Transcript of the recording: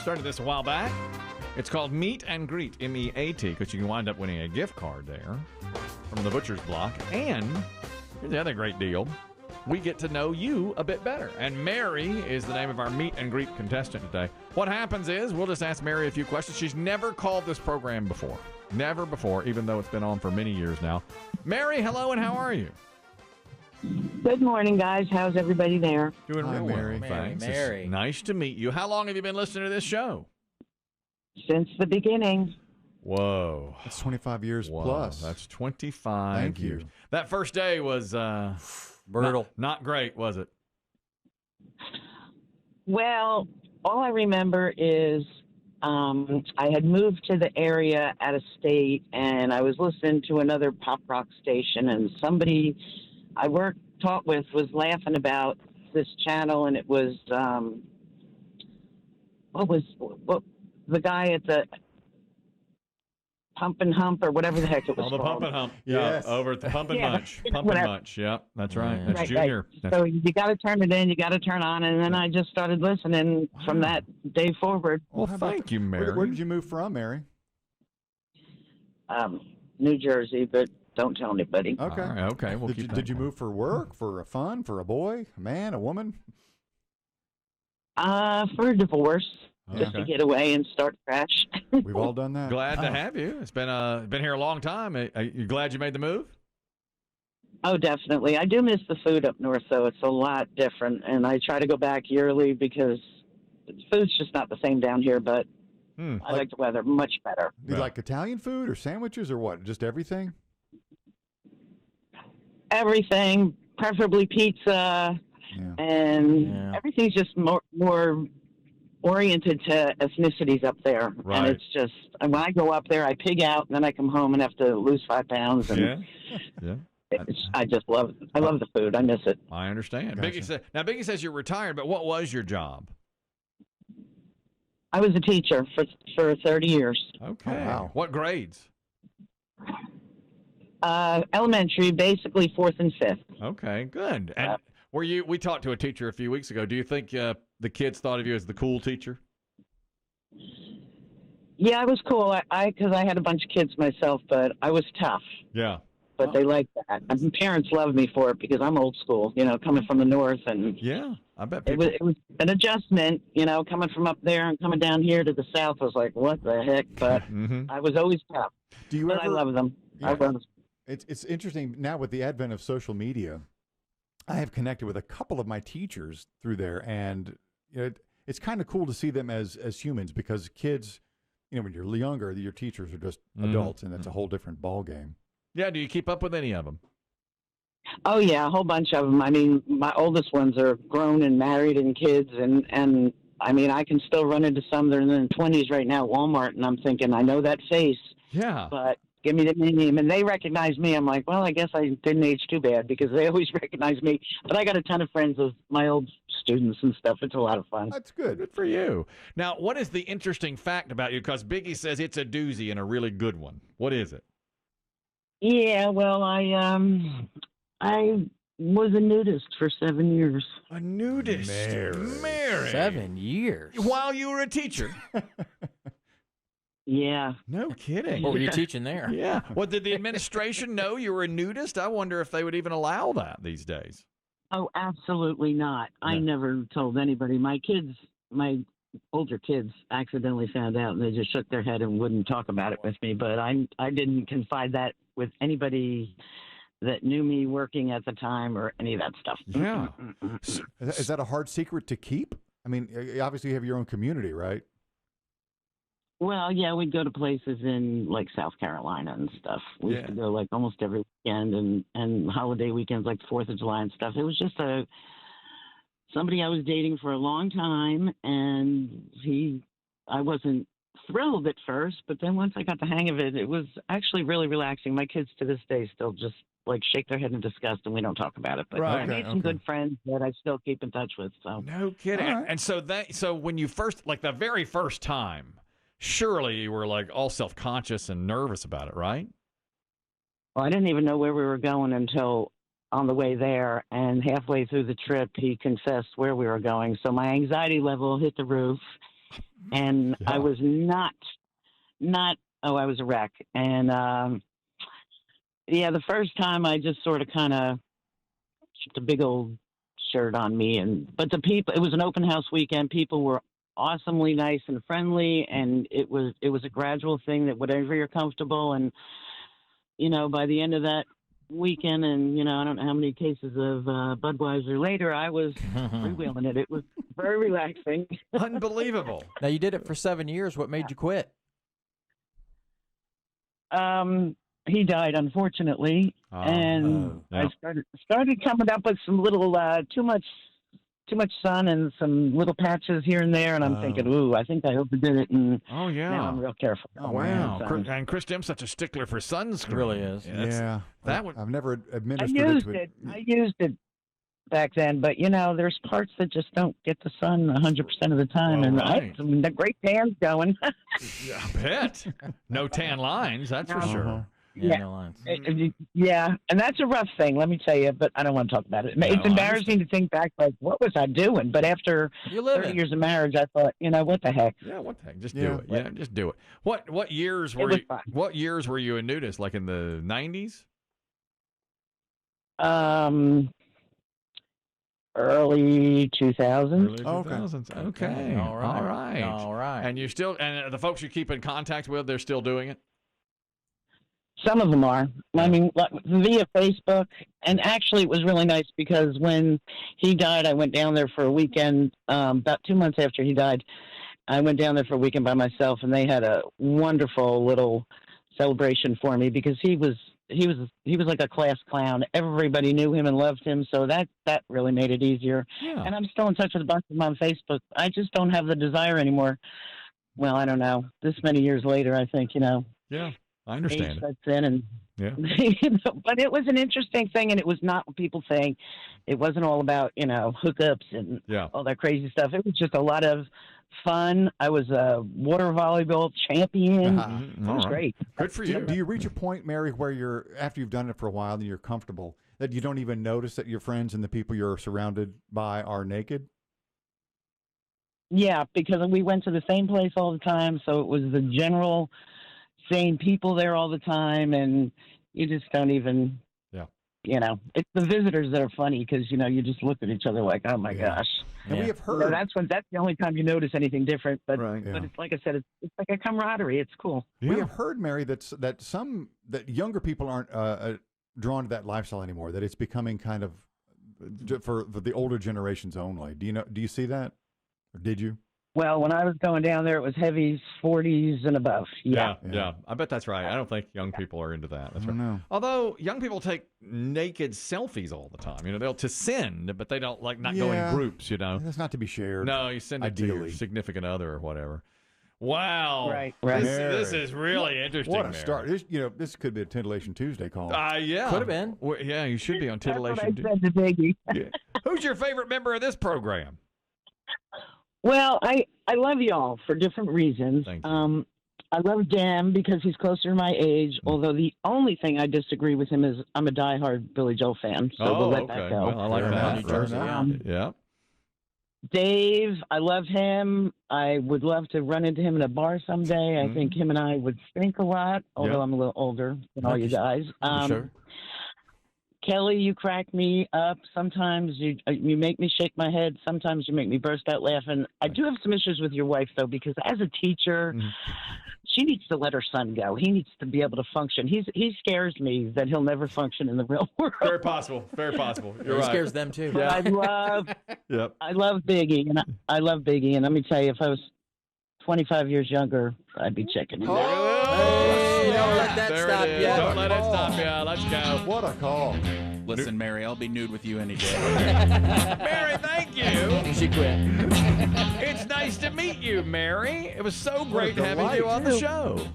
Started this a while back. It's called Meet and Greet, M-E-A-T, because you can wind up winning a gift card there from the Butcher's Block. And here's the other great deal. We get to know you a bit better. And Mary is the name of our Meet and Greet contestant today. What happens is we'll just ask Mary a few questions. She's never called this program before. Never before, even though it's been on for many years now. Mary, hello, and how are you? Good morning, guys. How's everybody there? Doing real Mary. well, thanks. Mary. It's nice to meet you. How long have you been listening to this show? Since the beginning. Whoa. That's 25 years plus. That's 25 Thank years. you. That first day was Brutal. Not great, was it? Well, all I remember is I had moved to the area out of state, and I was listening to another pop rock station, and somebody I taught with was laughing about this channel, and it was what the guy at the Pump and Hump or whatever the heck it was Oh, the called. Pump and Hump. Yes. Yeah, over at the Pump and Yeah, Munch. Pump and whatever. Munch. Yep, that's right. Yeah. That's Right, Junior. right. So you got to turn it in, you got to turn on, and then I just started listening from that day forward. Well, How about thank you, Mary. Where did you move from, Mary? New Jersey, but don't tell anybody. Okay. All right, okay, we'll keep that Did you in move for work, for a fun, for a boy, a man, a woman? For a divorce, just Okay. to get away and start fresh. We've all done that. Glad to Oh. have you. It's been here a long time. Are you glad you made the move? Oh, definitely. I do miss the food up north, though. It's a lot different, and I try to go back yearly because food's just not the same down here, but I like the weather much better. Do you like Italian food or sandwiches or what? Just everything? Everything, preferably pizza, Yeah. and everything's just more oriented to ethnicities up there. Right. And it's just, when I go up there, I pig out, and then I come home and have to lose 5 pounds. And Yeah. I just love the food. I miss it. I understand. Gotcha. Biggie says you're retired, but what was your job? I was a teacher for 30 years. Okay. Oh, wow. What grades? Elementary, basically 4th and 5th. Okay, good. And we talked to a teacher a few weeks ago. Do you think the kids thought of you as the cool teacher? Yeah, I was cool. Because I had a bunch of kids myself, but I was tough. Yeah. But they liked that. And parents loved me for it because I'm old school, coming from the north, and Yeah, I bet it people. was an adjustment, coming from up there and coming down here to the south. I was like, what the heck? But Mhm. I was always tough. Do you But ever? I love them. Yeah. I love them. It's interesting now with the advent of social media. I have connected with a couple of my teachers through there, and it's kind of cool to see them as humans because kids, when you're younger, your teachers are just adults, and it's a whole different ball game. Yeah, do you keep up with any of them? Oh, yeah, a whole bunch of them. I mean, my oldest ones are grown and married and kids, and I mean, I can still run into some that are in their 20s right now at Walmart, and I'm thinking, I know that face, Yeah. but give me the name. And they recognize me. I'm like, well, I guess I didn't age too bad because they always recognize me. But I got a ton of friends of my old students and stuff. It's a lot of fun. That's good. Good for you. Now, what is the interesting fact about you? Because Biggie says it's a doozy and a really good one. What is it? Yeah, well, I was a nudist for 7 years. A nudist. Mary. 7 years. While you were a teacher. Yeah. No kidding. What were you teaching there? Yeah. Well, did the administration know you were a nudist? I wonder if they would even allow that these days. Oh, absolutely not. I never told anybody. My older kids accidentally found out, and they just shook their head and wouldn't talk about it with me. But I didn't confide that with anybody that knew me working at the time or any of that stuff. Yeah. Is that a hard secret to keep? I mean, obviously you have your own community, right? Well, yeah, we'd go to places in like South Carolina and stuff. We used to go like almost every weekend and holiday weekends like 4th of July and stuff. It was just somebody I was dating for a long time, and I wasn't thrilled at first, but then once I got the hang of it, it was actually really relaxing. My kids to this day still just like shake their head in disgust, and we don't talk about it. But Right. I made some good friends that I still keep in touch with. So No kidding. All right. And so when you first, like the very first time, surely you were like all self-conscious and nervous about it, right? well, I didn't even know where we were going until on the way there, and halfway through the trip, he confessed where we were going. So my anxiety level hit the roof, and Yeah. I was not. I was a wreck, and the first time I just sort of kind of kept a big old shirt on me, but the people. It was an open house weekend. People were awesomely nice and friendly, and it was a gradual thing that whatever you're comfortable, and by the end of that weekend, and I don't know how many cases of Budweiser later, I was freewheeling it. It was very relaxing. Unbelievable. Now, you did it for 7 years. What made you quit? He died, unfortunately, and I started coming up with some little too much sun and some little patches here and there, and I'm thinking, ooh, I think I overdid it, and oh yeah, now I'm real careful. Oh wow, and Chris Demm's such a stickler for sunscreen. It really is. Yeah, I've never administered it. I used it back then, but there's parts that just don't get the sun 100% of the time, and I had some great tans going. Yeah, I bet. No tan lines, that's for sure. Yeah, no lines. Yeah, and that's a rough thing, let me tell you, but I don't want to talk about it. It's embarrassing to think back, like, what was I doing? But after 30 years of marriage, I thought, what the heck? Yeah, what the heck? Just do it. Yeah, just do it. What years were you? What years were you a nudist? Like in the 90s? Early 2000s. Early 2000s. Okay. All right. All right. And you still, and the folks you keep in contact with, they're still doing it? Some of them are. I mean, via Facebook. And actually, it was really nice because when he died, I went down there for a weekend. About 2 months after he died, I went down there for a weekend by myself, and they had a wonderful little celebration for me because he was like a class clown. Everybody knew him and loved him, so that really made it easier. Yeah. And I'm still in touch with a bunch of them on Facebook. I just don't have the desire anymore. Well, I don't know. This many years later, I think, Yeah. I understand. Sets in and yeah. But it was an interesting thing, and it was not what people think. It wasn't all about hookups and all that crazy stuff. It was just a lot of fun. I was a water volleyball champion. It was great. Good for you. Do you reach a point, Mary, where after you've done it for a while and you're comfortable, that you don't even notice that your friends and the people you're surrounded by are naked? Yeah, because we went to the same place all the time, so it was the general same people there all the time, and you just don't even, it's the visitors that are funny because, you just look at each other like, oh, my gosh. And we have heard. That's the only time you notice anything different. But, but it's like I said, it's like a camaraderie. It's cool. We have heard, Mary, that younger people aren't drawn to that lifestyle anymore, that it's becoming kind of for the older generations only. Do you see that? Or did you? Well, when I was going down there, it was heavies, 40s and above. Yeah. I bet that's right. I don't think young people are into that. That's right. No. Although young people take naked selfies all the time. They'll to send, but they don't go in groups. That's not to be shared. No, you send it to your significant other or whatever. Wow. Right. This is really interesting. What a start. This could be a Titillation Tuesday call. Yeah. Could have been. Well, yeah, you should be on Titillation Tuesday. That's what I said to Biggie. Yeah. Who's your favorite member of this program? Well, I love y'all for different reasons. Thank you. I love Demm because he's closer to my age, although the only thing I disagree with him is I'm a diehard Billy Joel fan, so we'll let that go. Well, I like that. New Jersey, yeah. Dave, I love him. I would love to run into him in a bar someday. I think him and I would think a lot, although I'm a little older than all you guys. Sure. Kelly, you crack me up. Sometimes you make me shake my head. Sometimes you make me burst out laughing. I do have some issues with your wife, though, because as a teacher, she needs to let her son go. He needs to be able to function. He scares me that he'll never function in the real world. Very possible. Very possible. You're right. He scares them, too. Yeah. I love Biggie, and I love Biggie. And let me tell you, if I was 25 years younger, I'd be checking him out. Don't let that stop you. Don't let it stop you. Let's go. What a call. Listen, Mary, I'll be nude with you any day. Mary, thank you. She quit. It's nice to meet you, Mary. It was so great having you on the show.